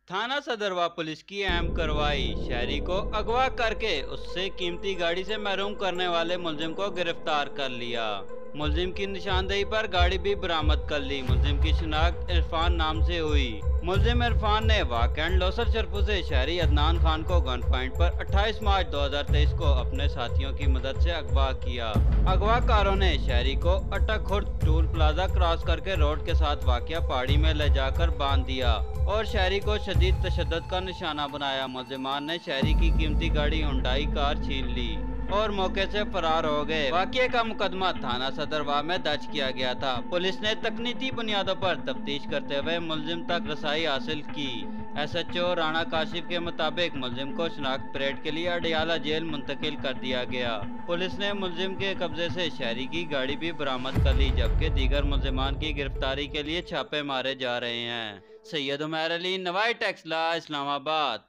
थाना सदरवा पुलिस की अहम कार्रवाई। शहरी को अगवा करके उससे कीमती गाड़ी से महरूम करने वाले मुलजिम को गिरफ्तार कर लिया। मुलजिम की निशानदेही पर गाड़ी भी बरामद कर ली। मुलजिम की शिनाख्त इरफान नाम से हुई। मुलजिम इरफान ने वाकई लोसर चरफू से शहरी अदनान खान को गन पॉइंट पर 28 मार्च 2023 को अपने साथियों की मदद से अगवा किया। अगवाकारों ने शहरी को अटक खुर्द टूल प्लाजा क्रॉस करके रोड के साथ वाक़िया पहाड़ी में ले जाकर बांध दिया और शहरी को शदीद तशद्दुद का निशाना बनाया। मुलजिमान ने शहरी की कीमती गाड़ी हुंडई कार छीन ली और मौके से फरार हो गए। वाक़ये का मुकदमा थाना सदरवा में दर्ज किया गया था। पुलिस ने तकनीकी बुनियादों पर तफ्तीश करते हुए मुलजिम तक रसाई हासिल की। SHO राणा काशिफ के मुताबिक मुलजिम को शनाख्त परेड के लिए अडियाला जेल मुंतकिल कर दिया गया। पुलिस ने मुलजिम के कब्जे से शहरी की गाड़ी भी बरामद कर ली, जबकि दीगर मुलजिमान की गिरफ्तारी के लिए छापे मारे जा रहे हैं। सैयद उमर अली, नवाई टेक्सला, इस्लामाबाद।